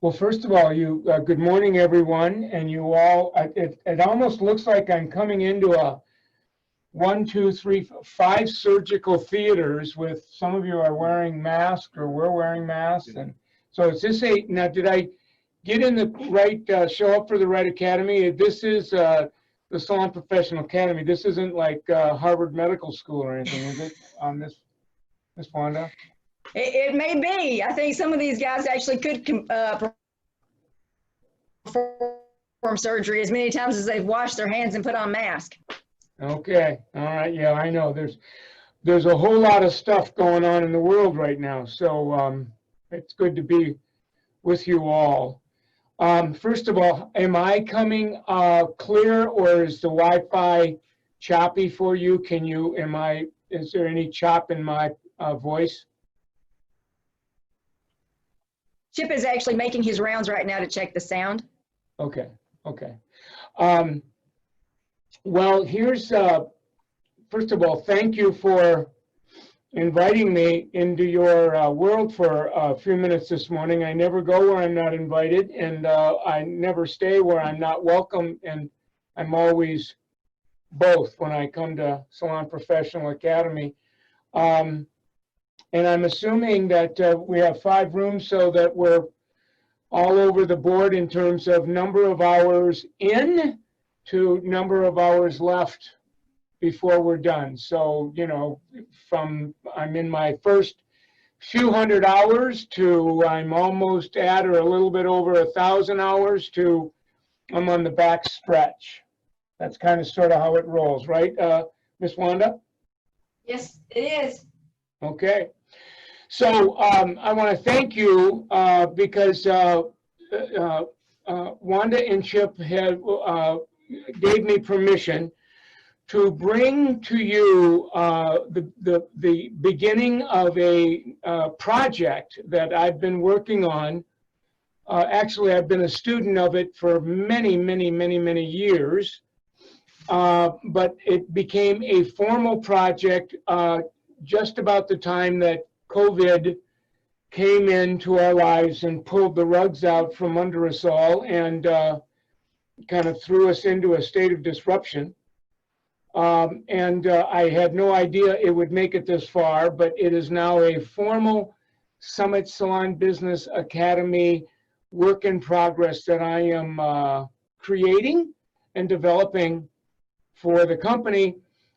Well, first of all, good morning, everyone. And you all, it almost looks like I'm coming into a 1, 2, 3, 5 surgical theaters with some of you are wearing masks or we're wearing masks. And so is this now did I get in the right, show up for the right academy? This is the Salon Professional Academy. This isn't like Harvard Medical School or anything, is it, on this, Miss Wanda? It may be. I think some of these guys actually could perform surgery as many times as they've washed their hands and put on masks. Okay, all right, yeah, I know. There's a whole lot of stuff going on in the world right now, so it's good to be with you all. First of all, am I coming clear, or is the Wi-Fi choppy for you? Is there any chop in my voice? Chip is actually making his rounds right now to check the sound. Okay, okay. Well, here's, first of all, thank you for inviting me into your world for a few minutes this morning. I never go where I'm not invited, and I never stay where I'm not welcome, and I'm always both when I come to Salon Professional Academy. And I'm assuming that we have 5 rooms so that we're all over the board in terms of number of hours in to number of hours left before we're done. So, you know, I'm in my first few hundred hours to I'm almost at or a little bit over 1,000 hours to I'm on the back stretch. That's kind of sort of how it rolls, right, Miss Wanda? Yes, it is. Okay. So I want to thank you because Wanda and Chip gave me permission to bring to you the beginning of a project that I've been working on. Actually, I've been a student of it for many, many, many, many years, but it became a formal project just about the time that COVID came into our lives and pulled the rugs out from under us all and kind of threw us into a state of disruption. I had no idea it would make it this far, but it is now a formal Summit Salon Business Academy work in progress that I am creating and developing for the company.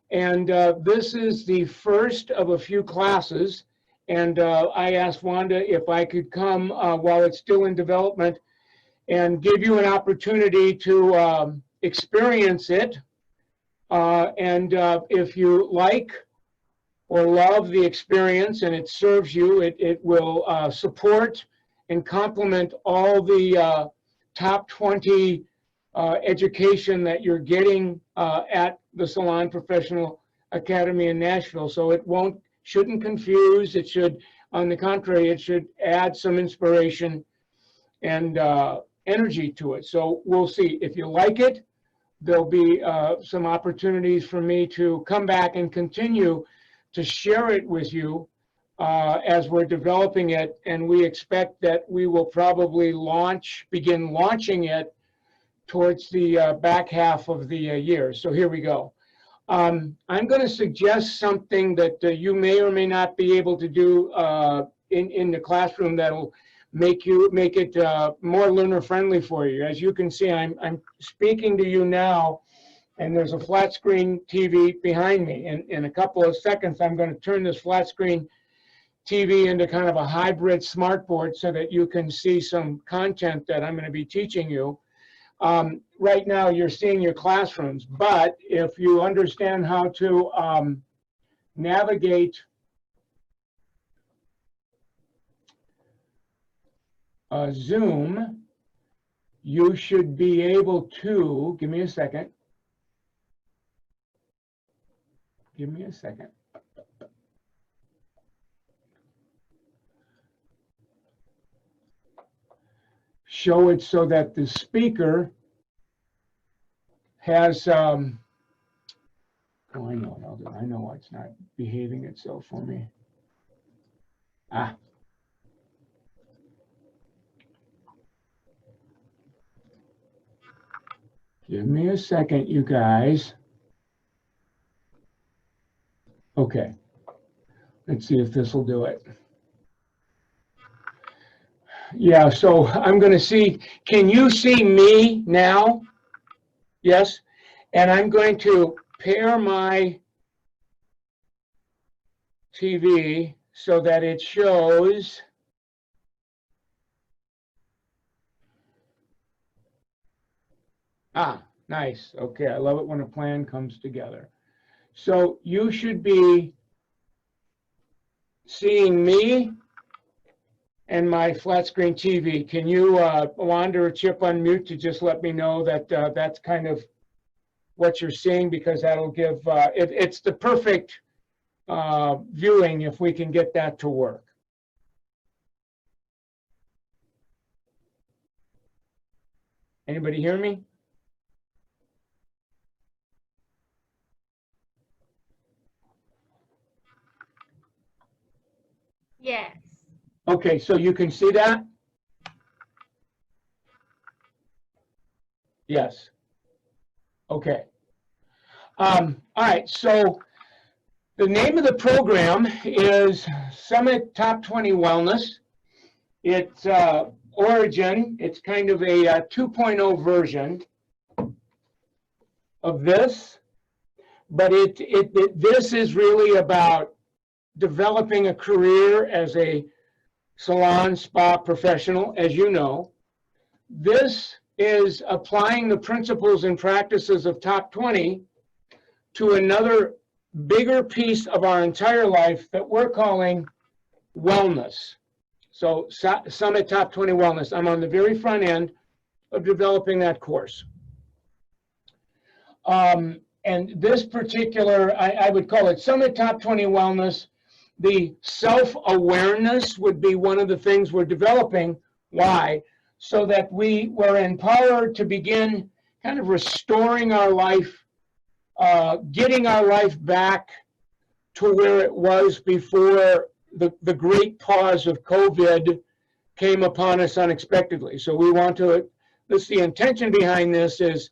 And this is the first of a few classes. And I asked Wanda if I could come while it's still in development and give you an opportunity to experience it. If you like or love the experience and it serves you, it will support and complement all the top 20 education that you're getting at the Salon Professional Academy in Nashville. So it shouldn't confuse. It should, on the contrary, it should add some inspiration and energy to it. So we'll see. If you like it, there'll be some opportunities for me to come back and continue to share it with you as we're developing it. And we expect that we will probably begin launching it towards the back half of the year. So here we go. I'm going to suggest something that you may or may not be able to do in the classroom that'll make it more learner friendly for you. As you can see, I'm speaking to you now, and there's a flat screen TV behind me. In a couple of seconds, I'm going to turn this flat screen TV into kind of a hybrid smartboard so that you can see some content that I'm going to be teaching you. Right now, you're seeing your classrooms, but if you understand how to navigate Zoom, you should be able to, give me a second. Give me a second. Show it so that the speaker has, oh, I know it's not behaving itself for me. Give me a second, you guys. Okay. Let's see if this will do it. Yeah, so I'm going to see, can you see me now? Yes. And I'm going to pair my TV so that it shows. Ah, nice. Okay, I love it when a plan comes together. So you should be seeing me and my flat screen TV. Can you, Wanda or Chip, unmute to just let me know that that's kind of what you're seeing, because that'll give, it's the perfect viewing if we can get that to work. Anybody hear me? Yes. Okay, so you can see that? Yes. Okay. All right, so the name of the program is Summit Top 20 Wellness. Its origin, it's kind of a 2.0 version of this, but this is really about developing a career as a salon spa professional, as you know. This is applying the principles and practices of Top 20 to another bigger piece of our entire life that we're calling wellness. So Summit Top 20 Wellness. I'm on the very front end of developing that course. And this particular, I would call it Summit Top 20 Wellness. The self-awareness would be one of the things we're developing. Why? So that we were empowered to begin kind of restoring our life, getting our life back to where it was before the great pause of COVID came upon us unexpectedly. So we want to, the intention behind this is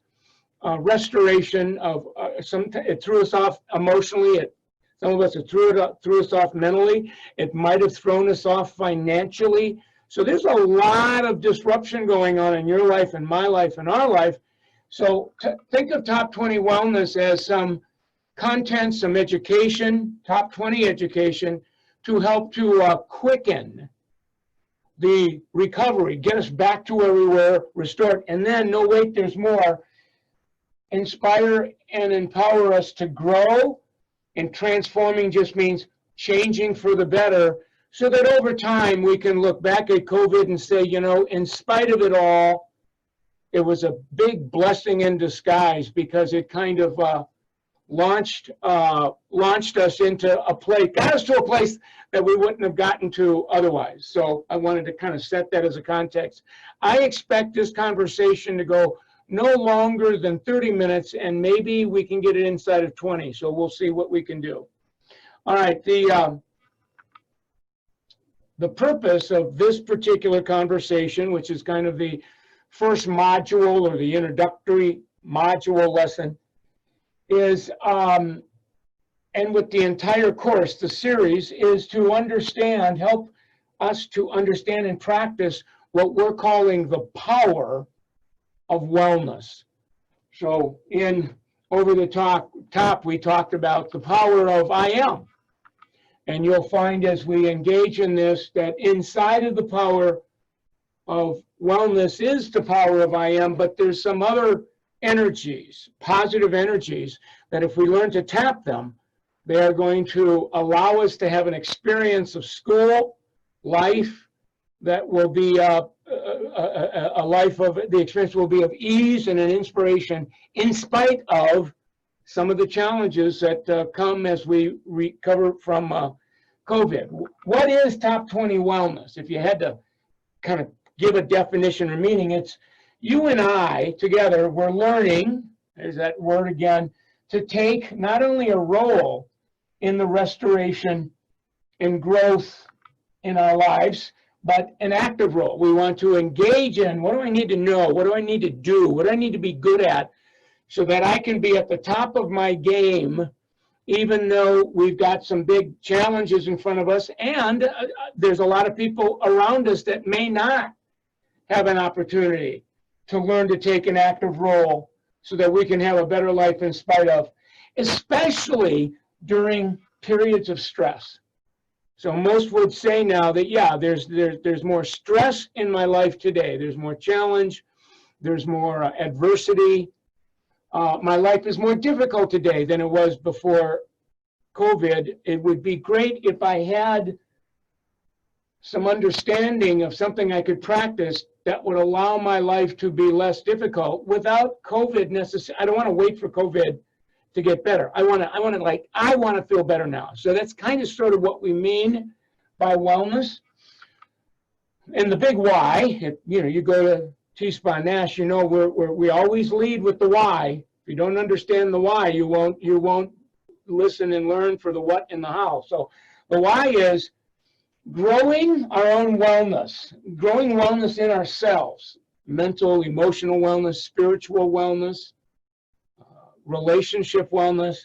restoration of, it threw us off emotionally, some of us, it threw us off mentally, it might have thrown us off financially. So there's a lot of disruption going on in your life and my life and our life. So think of Top 20 Wellness as some content, some education, Top 20 education, to help to quicken the recovery, get us back to where we were, restore it, and then, no wait, there's more, inspire and empower us to grow. And transforming just means changing for the better, so that over time we can look back at COVID and say, you know, in spite of it all, it was a big blessing in disguise, because it kind of launched us into a place, got us to a place that we wouldn't have gotten to otherwise. So I wanted to kind of set that as a context. I expect this conversation to go no longer than 30 minutes, and maybe we can get it inside of 20. So we'll see what we can do. All right, the purpose of this particular conversation, which is kind of the first module or the introductory module lesson, is, and with the entire course, the series, is to understand, help us to understand and practice what we're calling the power of wellness. So in over the top, we talked about the power of I am. And you'll find as we engage in this that inside of the power of wellness is the power of I am, but there's some other energies, positive energies, that if we learn to tap them, they are going to allow us to have an experience of school, life, that will be a life of, the experience will be of ease and an inspiration, in spite of some of the challenges that come as we recover from COVID. What is Top 20 Wellness? If you had to kind of give a definition or meaning, it's you and I together, we're learning, there's that word again, to take not only a role in the restoration and growth in our lives, but an active role. We want to engage in, what do I need to know? What do I need to do? What do I need to be good at so that I can be at the top of my game, even though we've got some big challenges in front of us, and there's a lot of people around us that may not have an opportunity to learn to take an active role so that we can have a better life in spite of, especially during periods of stress. So most would say now that, yeah, there's more stress in my life today. There's more challenge. There's more adversity. My life is more difficult today than it was before COVID. It would be great if I had some understanding of something I could practice that would allow my life to be less difficult without COVID necessarily. I don't want to wait for COVID to get better. I want to feel better now. So that's kind of sort of what we mean by wellness. And the big why, you go to T-Spa Nash, we always lead with the why. If you don't understand the why, you won't listen and learn for the what and the how. So the why is growing our own wellness, growing wellness in ourselves, mental, emotional wellness, spiritual wellness, relationship wellness.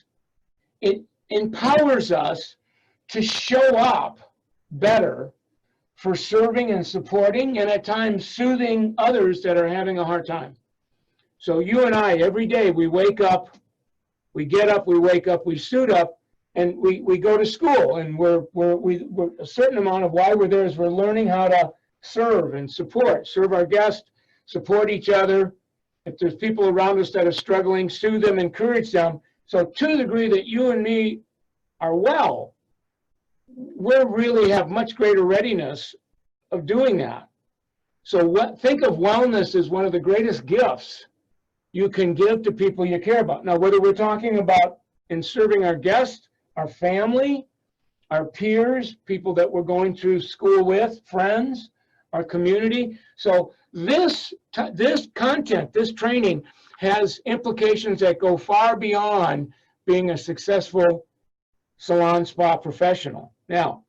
It empowers us to show up better for serving and supporting, and at times soothing others that are having a hard time. So you and I, every day we wake up, we get up, we wake up, we suit up, and we go to school, and we're a certain amount of why we're there is we're learning how to serve and serve our guests, support each other. If there's people around us that are struggling, soothe them, encourage them. So to the degree that you and me are well, we really have much greater readiness of doing that. So think of wellness as one of the greatest gifts you can give to people you care about. Now, whether we're talking about in serving our guests, our family, our peers, people that we're going through school with, friends, our community. So this content, this training has implications that go far beyond being a successful salon spa professional. Now,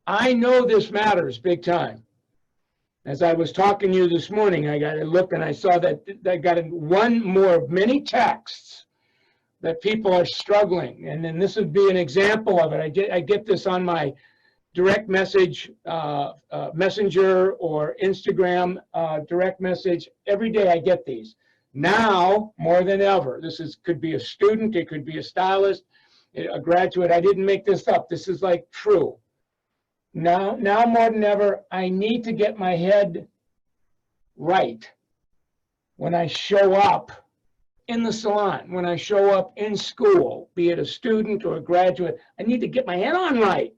I know this matters big time. As I was talking to you this morning, I got to look and I saw that I got one more of many texts that people are struggling. And then this would be an example of it. I get this on my direct message, messenger or Instagram direct message. Every day I get these. Now, more than ever, could be a student, it could be a stylist, a graduate. I didn't make this up. This is like true. Now more than ever, I need to get my head right when I show up in the salon, when I show up in school, be it a student or a graduate. I need to get my head on right,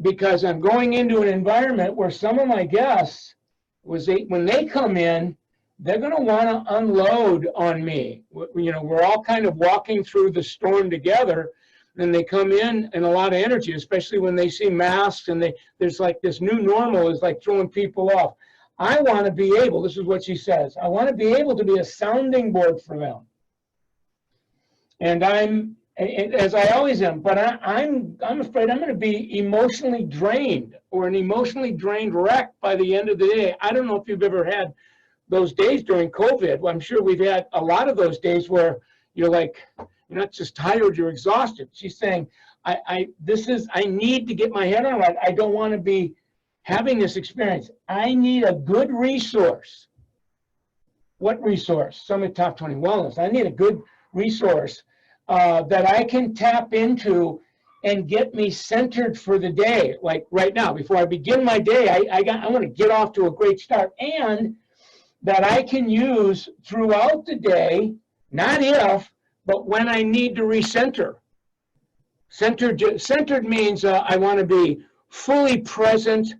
because I'm going into an environment where some of my guests, when they come in, they're going to want to unload on me. We're all kind of walking through the storm together, and they come in a lot of energy, especially when they see masks, and there's like this new normal is like throwing people off. I want to be able, this is what she says, I want to be able to be a sounding board for them. And as I always am, but I'm afraid I'm going to be emotionally drained, or an emotionally drained wreck by the end of the day. I don't know if you've ever had those days during COVID. Well, I'm sure we've had a lot of those days where you're not just tired, you're exhausted. She's saying, I need to get my head on right. I don't want to be having this experience. I need a good resource. What resource? Summit Top 20 Wellness. I need a good resource that I can tap into and get me centered for the day. Like right now, before I begin my day, I want to get off to a great start, and that I can use throughout the day, not if, but when I need to recenter. Centered means I want to be fully present.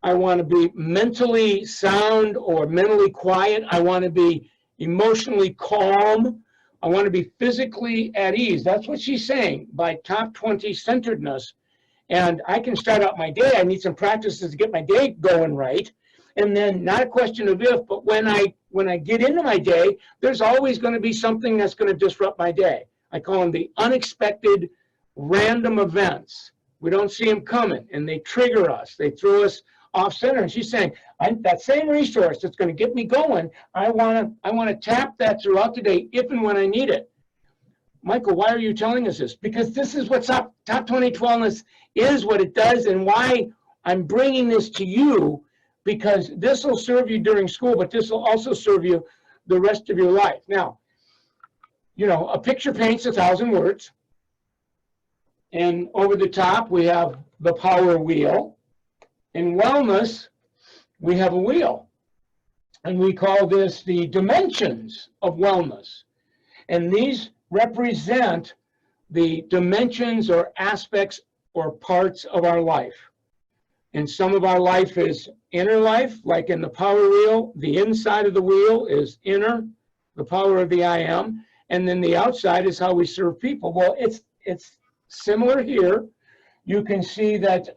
I want to be mentally sound or mentally quiet. I want to be emotionally calm. I want to be physically at ease. That's what she's saying by top 20 centeredness. And I can start out my day. I need some practices to get my day going right. And then not a question of if, but when I get into my day, there's always going to be something that's going to disrupt my day. I call them the unexpected random events. We don't see them coming, and they trigger us. They throw us off center. And she's saying, that same resource that's going to get me going, I want to tap that throughout the day if and when I need it. Michael, why are you telling us this? Because this is what Top 20 Wellness is, what it does, and why I'm bringing this to you, because this will serve you during school, but this will also serve you the rest of your life. Now, you know, a picture paints 1,000 words. And over the top, we have the power wheel. In wellness, we have a wheel. And we call this the dimensions of wellness. And these represent the dimensions or aspects or parts of our life. And some of our life is inner life, like in the power wheel. The inside of the wheel is inner, the power of the I am. And then the outside is how we serve people. Well, it's similar here. You can see that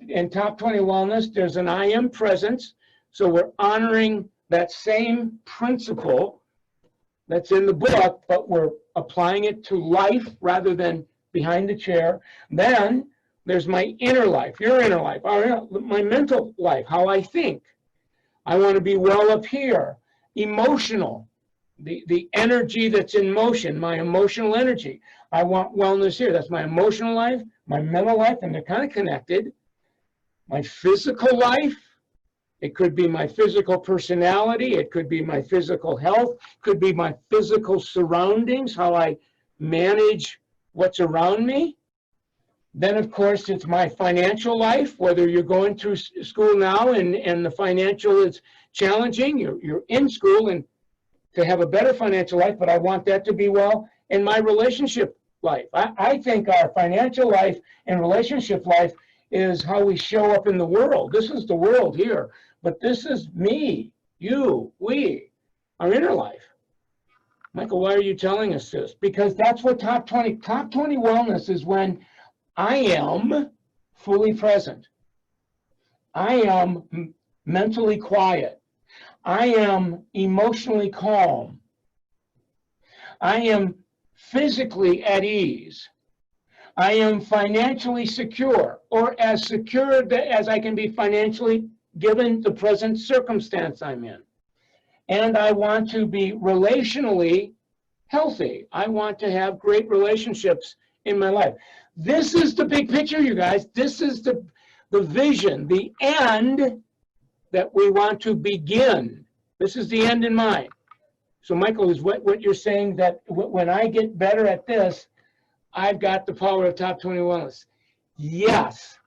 in Top 20 Wellness, there's an I am presence. So we're honoring that same principle that's in the book, but we're applying it to life rather than behind the chair. Then there's my inner life, your inner life, my mental life, how I think. I want to be well up here. Emotional, the energy that's in motion, my emotional energy. I want wellness here. That's my emotional life, my mental life, and they're kind of connected. My physical life, it could be my physical personality, it could be my physical health, it could be my physical surroundings, how I manage what's around me. Then, of course, it's my financial life, whether you're going through school now and the financial is challenging, you're in school and to have a better financial life, but I want that to be well. And my relationship life. I think our financial life and relationship life is how we show up in the world. This is the world here. But this is me, you, we, our inner life. Michael, why are you telling us this? Because that's what Top 20 Wellness is, when I am fully present. I am mentally quiet. I am emotionally calm. I am physically at ease. I am financially secure, or as secure as I can be financially given the present circumstance I'm in. And I want to be relationally healthy. I want to have great relationships in my life. This is the big picture, you guys. This is the vision, the end that we want to begin. This is the end in mind. So Michael, is what you're saying, that when I get better at this, I've got the power of Top 20 Wellness. Yes,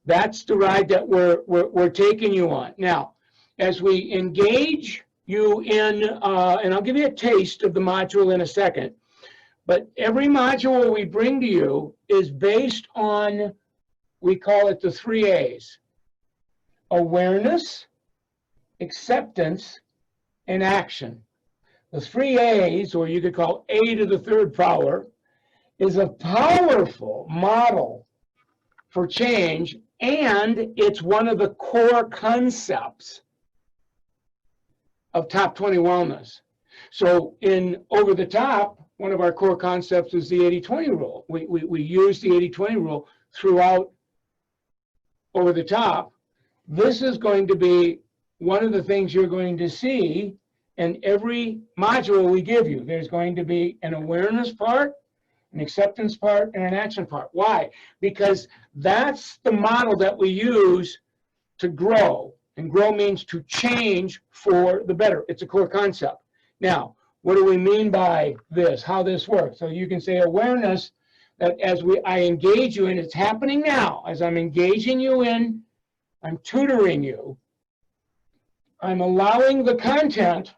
that's the ride that we're taking you on. Now, as we engage you in, and I'll give you a taste of the module in a second, but every module we bring to you is based on, we call it the 3 A's: awareness, acceptance, and action. The 3 A's, or you could call A to the 3rd power, is a powerful model for change, and it's one of the core concepts of Top 20 Wellness. So in Over the Top, one of our core concepts is the 80-20 rule. We use the 80-20 rule throughout Over the Top. This is going to be one of the things you're going to see in every module we give you. There's going to be an awareness part, an acceptance part, and an action part. Why? Because that's the model that we use to grow. And grow means to change for the better. It's a core concept. Now, what do we mean by this? How this works? So you can say awareness, that as I engage you in, it's happening now. As I'm engaging you in, I'm tutoring you. I'm allowing the content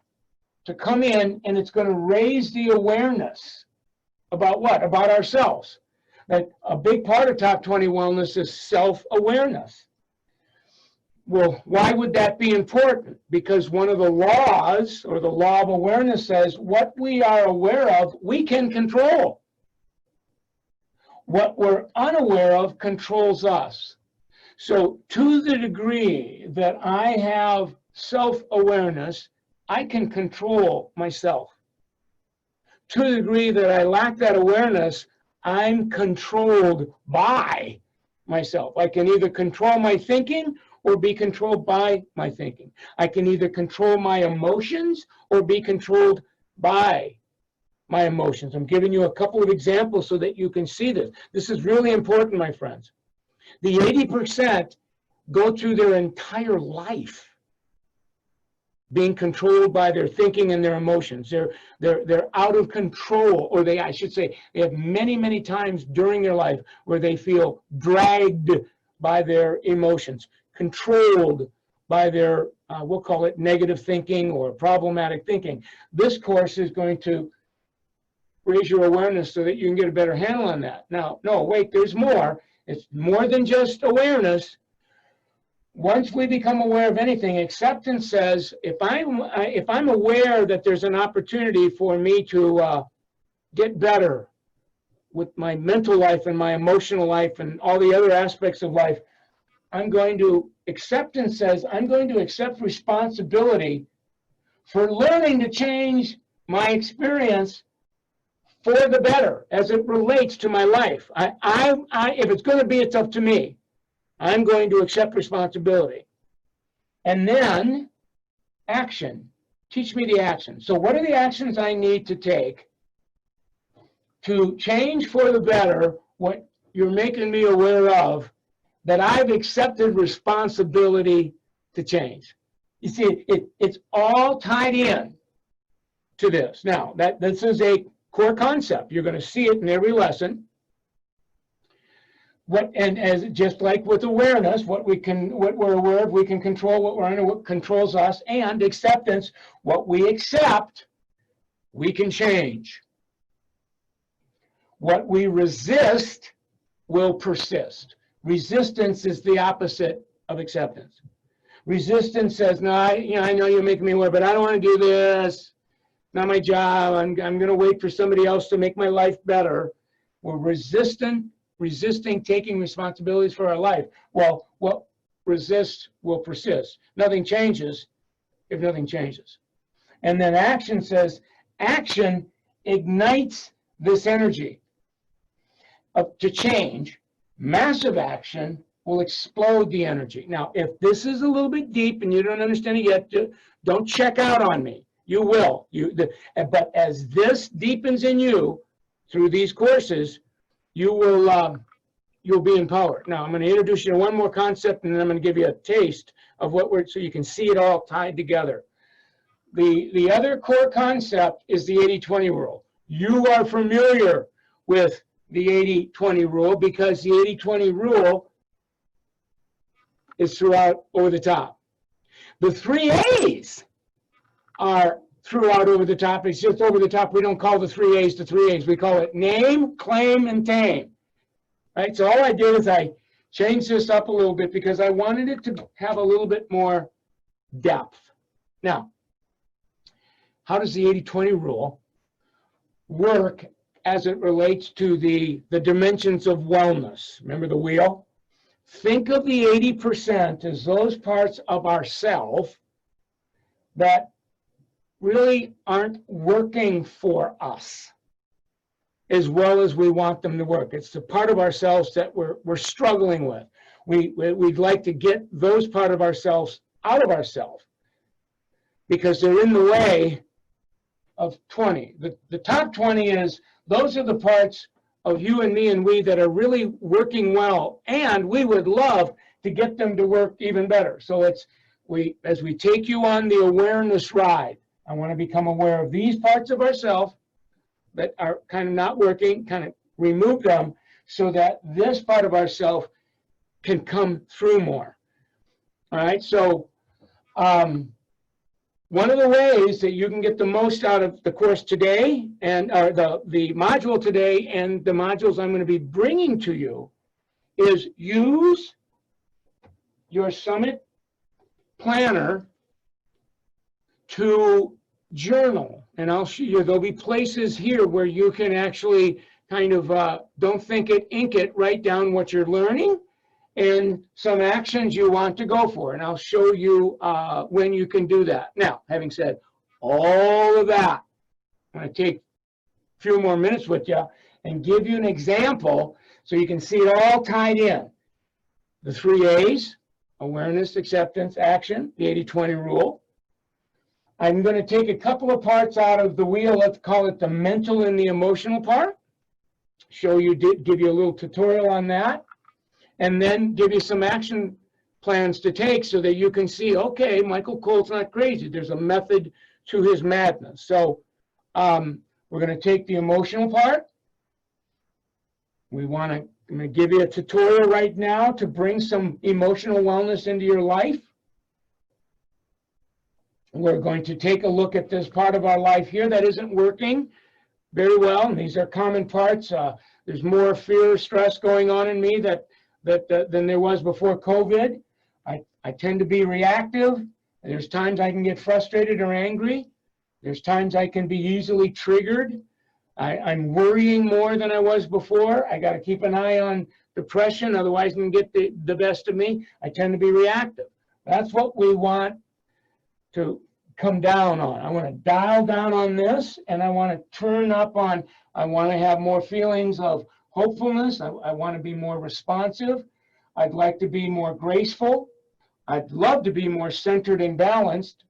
to come in, and it's going to raise the awareness about what? About ourselves. That a big part of Top 20 Wellness is self-awareness. Well, why would that be important? Because one of the laws, or the law of awareness, says what we are aware of, we can control. What we're unaware of controls us. So to the degree that I have self-awareness, I can control myself. To the degree that I lack that awareness, I'm controlled by myself. I can either control my thinking or be controlled by my thinking. I can either control my emotions or be controlled by my emotions. I'm giving you a couple of examples so that you can see this. This is really important, my friends. The 80% go through their entire life being controlled by their thinking and their emotions. They're out of control, or I should say, they have many times during their life where they feel dragged by their emotions, controlled by their, we'll call it negative thinking or problematic thinking. This course is going to raise your awareness so that you can get a better handle on that. Now, no, wait, there's more. It's more than just awareness. Once we become aware of anything, acceptance says, if I'm aware that there's an opportunity for me to get better with my mental life and my emotional life and all the other aspects of life, acceptance says, I'm going to accept responsibility for learning to change my experience for the better as it relates to my life. If it's going to be, it's up to me. I'm going to accept responsibility. And then action. Teach me the action. So what are the actions I need to take to change for the better what you're making me aware of that I've accepted responsibility to change? You see, it's all tied in to this. Now, this is a core concept. You're going to see it in every lesson. And as just like with awareness, what we're aware of, we can control. What we're under, what controls us, and acceptance, what we accept, we can change. What we resist will persist. Resistance is the opposite of acceptance. Resistance says, no, I know you're making me aware, but I don't want to do this. Not my job. I'm going to wait for somebody else to make my life better. We're resisting taking responsibilities for our life. Well, what resists will persist. Nothing changes if nothing changes. And then action says, action ignites this energy to change. Massive action will explode the energy. Now, if this is a little bit deep and you don't understand it yet, don't check out on me. You will. But as this deepens in you through these courses, you'll be empowered. Now, I'm going to introduce you to one more concept, and then I'm going to give you a taste of so you can see it all tied together. The other core concept is the 80-20 rule. You are familiar with the 80-20 rule because the 80-20 rule is throughout over the top. The 3 A's are throughout over the top. It's just over the top. We don't call the 3 A's the 3 A's. We call it name, claim, and tame. Right? So all I did is I changed this up a little bit because I wanted it to have a little bit more depth. Now, how does the 80-20 rule work as it relates to the dimensions of wellness? Remember the wheel? Think of the 80% as those parts of ourself that really aren't working for us as well as we want them to work. It's the part of ourselves that we're struggling with. We'd like to get those part of ourselves out of ourselves because they're in the way of 20. The top 20 is, those are the parts of you and me and we that are really working well, and we would love to get them to work even better. So as we take you on the awareness ride, I want to become aware of these parts of ourselves that are kind of not working, kind of remove them so that this part of ourselves can come through more. All right, so one of the ways that you can get the most out of the course today and the module today and the modules I'm going to be bringing to you is use your Summit Planner to journal. And I'll show you, there'll be places here where you can actually kind of, don't think it, ink it, write down what you're learning and some actions you want to go for. And I'll show you when you can do that. Now, having said all of that, I'm going to take a few more minutes with you and give you an example so you can see it all tied in. the 3 A's, awareness, acceptance, action, the 80-20 rule. I'm going to take a couple of parts out of the wheel. Let's call it the mental and the emotional part. Give you a little tutorial on that, and then give you some action plans to take so that you can see, okay, Michael Cole's not crazy. There's a method to his madness. So we're going to take the emotional part. I'm going to give you a tutorial right now to bring some emotional wellness into your life. We're going to take a look at this part of our life here that isn't working very well. And these are common parts. There's more fear, stress going on in me than there was before COVID. I tend to be reactive. There's times I can get frustrated or angry. There's times I can be easily triggered. I'm worrying more than I was before. I got to keep an eye on depression, otherwise it can get the best of me. I tend to be reactive. That's what we want to come down on. I want to dial down on this, and I want to turn up on, I want to have more feelings of hopefulness. I want to be more responsive. I'd like to be more graceful. I'd love to be more centered and balanced,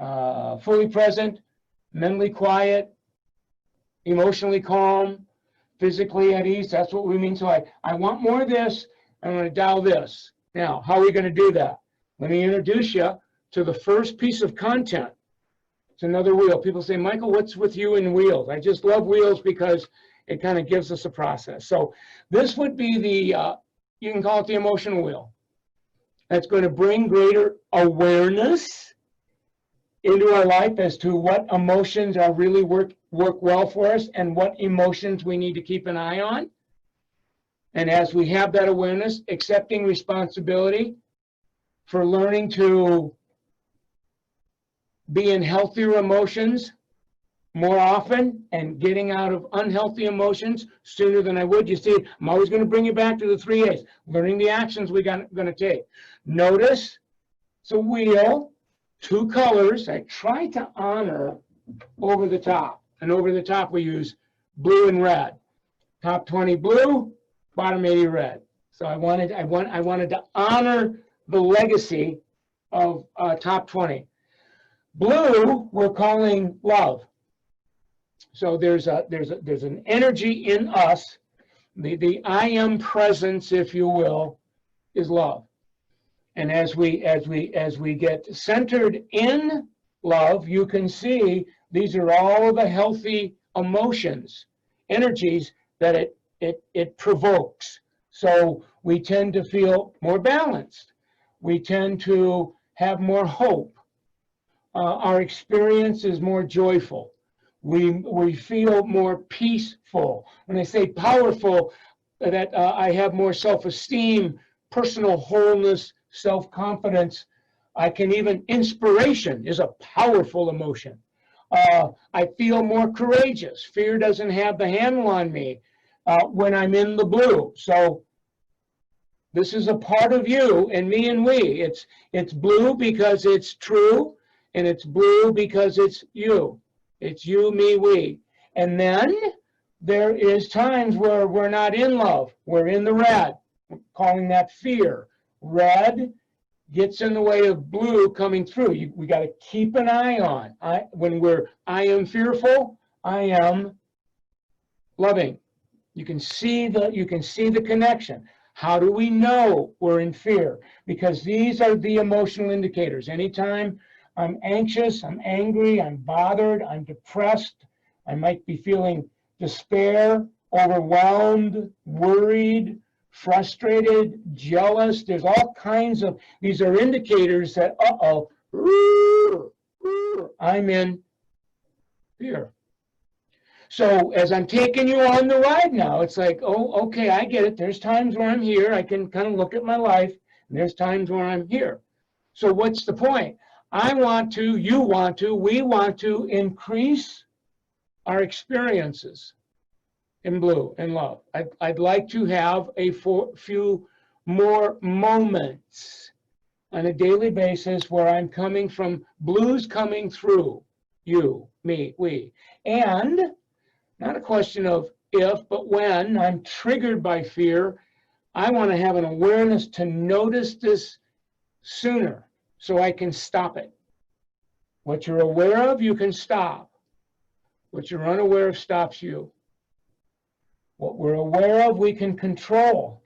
fully present, mentally quiet, emotionally calm, physically at ease. That's what we mean. So I want more of this. I'm going to dial this. Now, how are we going to do that? Let me introduce you to the first piece of content. It's another wheel. People say, Michael, what's with you and wheels? I just love wheels because it kind of gives us a process. So this would be the, you can call it the emotional wheel. That's going to bring greater awareness into our life as to what emotions are really work well for us and what emotions we need to keep an eye on. And as we have that awareness, accepting responsibility for learning to be in healthier emotions more often and getting out of unhealthy emotions sooner than I would. You see, I'm always going to bring you back to the 3 A's, learning the actions we're going to take. Notice it's a wheel, 2 colors. I try to honor over the top. And over the top we use blue and red. Top 20 blue, bottom 80 red. So I wanted to honor the legacy of top 20. Blue we're calling love. So there's an energy in us. The I am presence, if you will, is love. And as we get centered in love, you can see these are all the healthy emotions, energies that it provokes. So we tend to feel more balanced. We tend to have more hope. Our experience is more joyful. We feel more peaceful. When I say powerful, that I have more self-esteem, personal wholeness, self-confidence. I can even, inspiration is a powerful emotion. I feel more courageous. Fear doesn't have the handle on me when I'm in the blue. So this is a part of you and me and we. It's blue because it's true, and it's blue because it's you. It's you, me, we. And then there is times where we're not in love. We're in the red. We're calling that fear. Red gets in the way of blue coming through. We got to keep an eye on. I am fearful, I am loving. You can see the connection. How do we know we're in fear? Because these are the emotional indicators. Anytime I'm anxious, I'm angry, I'm bothered, I'm depressed, I might be feeling despair, overwhelmed, worried, frustrated, jealous. There's all kinds of, these are indicators that, I'm in fear. So as I'm taking you on the ride now, it's like, oh, okay, I get it. There's times where I'm here. I can kind of look at my life, and there's times where I'm here. So what's the point? I want to, you want to, we want to increase our experiences in blue and love. I'd like to have a few more moments on a daily basis where I'm coming from, blues coming through you, me, we. And not a question of if, but when I'm triggered by fear, I want to have an awareness to notice this sooner so I can stop it. What you're aware of, you can stop. What you're unaware of stops you. What we're aware of, we can control.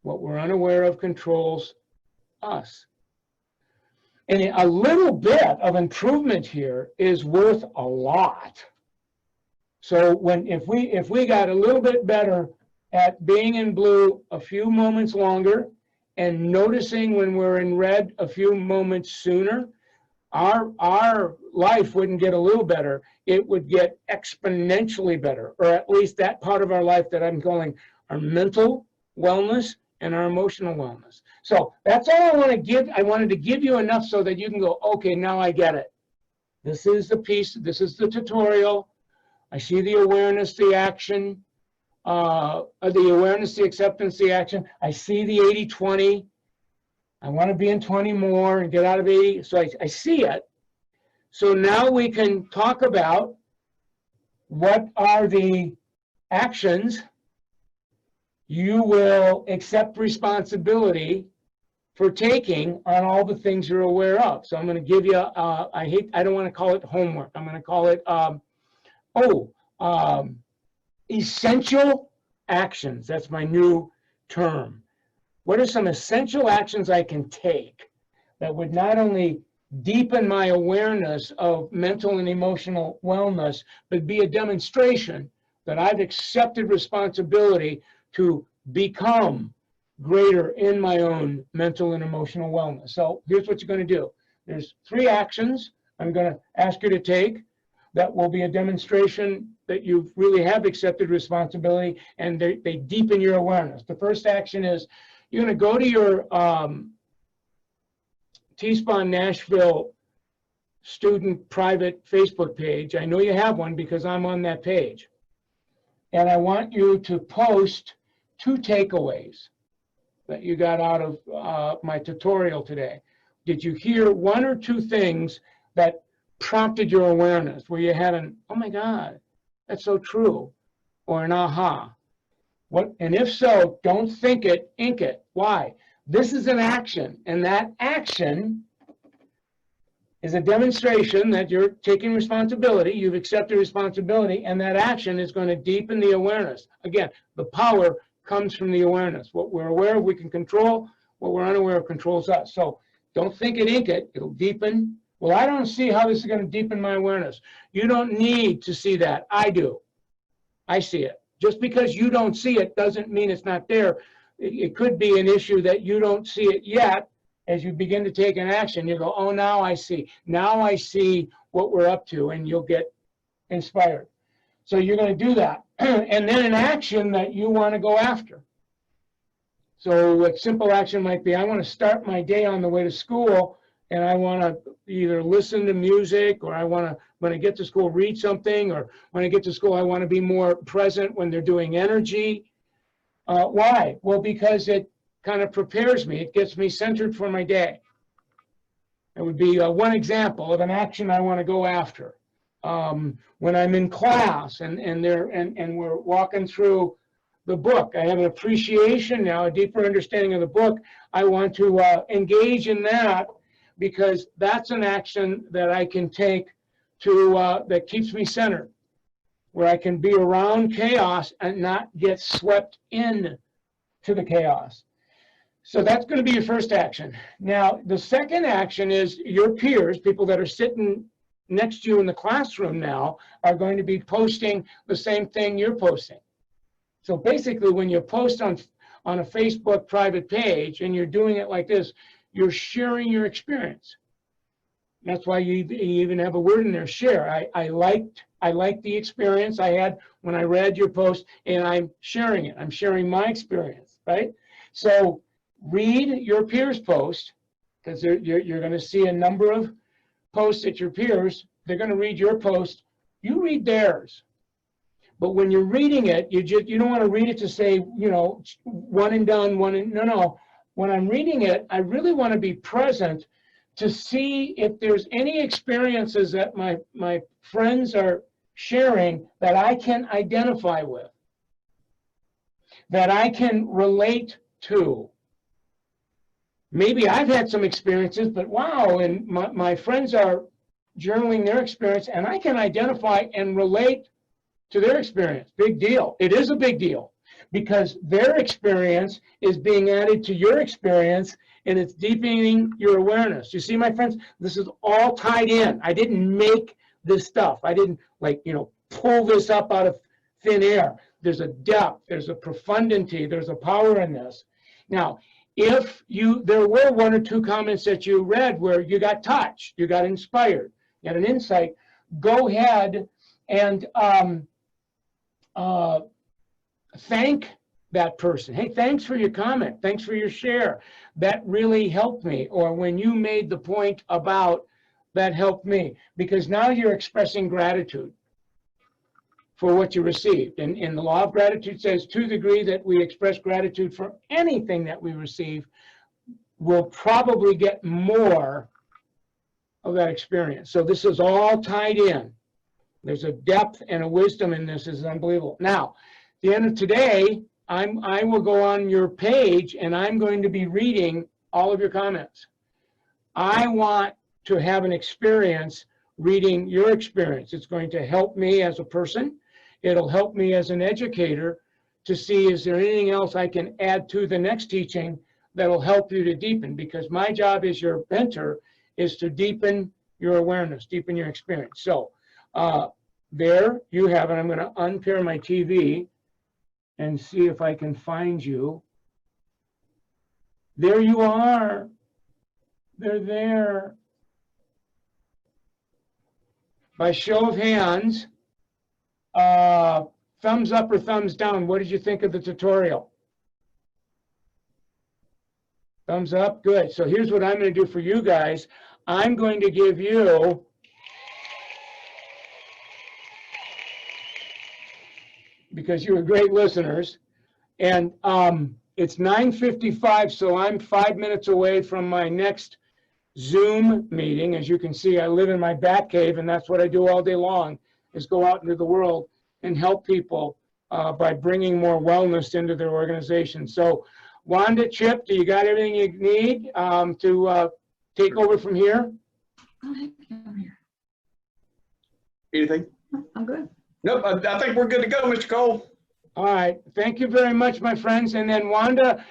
What we're unaware of controls us. And a little bit of improvement here is worth a lot. So if we got a little bit better at being in blue a few moments longer and noticing when we're in red a few moments sooner, our life wouldn't get a little better. It would get exponentially better, or at least that part of our life that I'm calling our mental wellness and our emotional wellness. So that's all I want to give. I wanted to give you enough so that you can go, okay, now I get it. This is the piece, this is the tutorial. I see the awareness, the action, the awareness, the acceptance, the action. I see the 80-20. I want to be in 20 more and get out of 80. So I see it. So now we can talk about what are the actions you will accept responsibility for taking on all the things you're aware of. So I'm going to give you, I don't want to call it homework. I'm going to call it, essential actions. That's my new term. What are some essential actions I can take that would not only deepen my awareness of mental and emotional wellness, but be a demonstration that I've accepted responsibility to become greater in my own mental and emotional wellness. So here's what you're going to do. There's 3 actions I'm going to ask you to take that will be a demonstration that you really have accepted responsibility, and they deepen your awareness. The first action is you're going to go to your T-Spawn Nashville student private Facebook page. I know you have one because I'm on that page. And I want you to post 2 takeaways that you got out of my tutorial today. Did you hear 1 or 2 things that prompted your awareness, where you had an, oh my God, that's so true, or an aha? What, and if so, don't think it, ink it. Why? This is an action, and that action is a demonstration that you're taking responsibility, you've accepted responsibility, and that action is going to deepen the awareness. Again, the power comes from the awareness. What we're aware of, we can control. What we're unaware of controls us. So don't think it, ink it. It'll deepen. Well, I don't see how this is going to deepen my awareness. You don't need to see that. I do. I see it. Just because you don't see it doesn't mean it's not there. It could be an issue that you don't see it yet. As you begin to take an action, you go, oh, now I see. Now I see what we're up to, and you'll get inspired. So you're going to do that. And then an action that you want to go after. So a simple action might be, I want to start my day on the way to school, and I want to either listen to music, or I want to, when I get to school, read something, or when I get to school, I want to be more present when they're doing energy. Why? Well, because it kind of prepares me. It gets me centered for my day. It would be one example of an action I want to go after. When I'm in class and we're walking through the book, I have an appreciation now, a deeper understanding of the book. I want to engage in that, because that's an action that I can take to that keeps me centered, where I can be around chaos and not get swept in to the chaos. So that's going to be your first action. Now, the second action is your peers, people that are sitting next to you in the classroom now, are going to be posting the same thing you're posting. So basically, when you post on a Facebook private page and you're doing it like this, you're sharing your experience. That's why you even have a word in there, share. I liked the experience I had when I read your post, and I'm sharing it. I'm sharing my experience, right? So read your peers' post, because you're going to see a number of posts at your peers. They're going to read your post. You read theirs. But when you're reading it, you don't want to read it to say, you know, one and done, no. When I'm reading it, I really want to be present to see if there's any experiences that my friends are sharing that I can identify with, that I can relate too. Maybe I've had some experiences, but wow, and my friends are journaling their experience, and I can identify and relate to their experience. Big deal. It is a big deal because their experience is being added to your experience, and it's deepening your awareness. You see, my friends, this is all tied in. I didn't make this stuff. I didn't, like, pull this up out of thin air. There's a depth, there's a profundity, there's a power in this. Now, if there were one or two comments that you read where you got touched, you got inspired, you had an insight, go ahead and thank that person. Hey, thanks for your comment. Thanks for your share. That really helped me. Or when you made the point about that helped me, because now you're expressing gratitude for what you received. And the law of gratitude says, to the degree that we express gratitude for anything that we receive, we'll probably get more of that experience. So this is all tied in. There's a depth and a wisdom in this is unbelievable. Now, at the end of today, I will go on your page and I'm going to be reading all of your comments. I want to have an experience reading your experience. It's going to help me as a person. It'll help me as an educator to see, is there anything else I can add to the next teaching that'll help you to deepen? Because my job as your mentor is to deepen your awareness, deepen your experience. So there you have it. I'm going to unpair my TV and see if I can find you. There you are. They're there. By show of hands, thumbs up or thumbs down, what did you think of the tutorial? Thumbs up, good. So here's what I'm going to do for you guys. I'm going to give you because you were great listeners, and it's 9:55, so I'm 5 minutes away from my next Zoom meeting. As you can see, I live in my bat cave, and that's what I do all day long, is go out into the world and help people by bringing more wellness into their organization. So Wanda, Chip, do you got everything you need to take over from here? Anything? I'm good. Nope, I think we're good to go, Mr. Cole. All right, thank you very much, my friends. And then Wanda,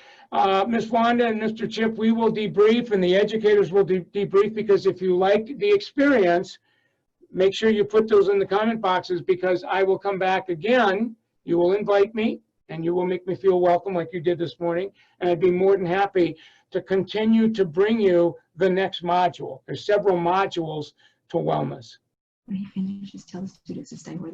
Miss Wanda and Mr. Chip, we will debrief, and the educators will debrief, because if you liked the experience, make sure you put those in the comment boxes, because I will come back again. You will invite me, and you will make me feel welcome like you did this morning, and I'd be more than happy to continue to bring you the next module. There's several modules to wellness. When he finishes, tell the students to stay where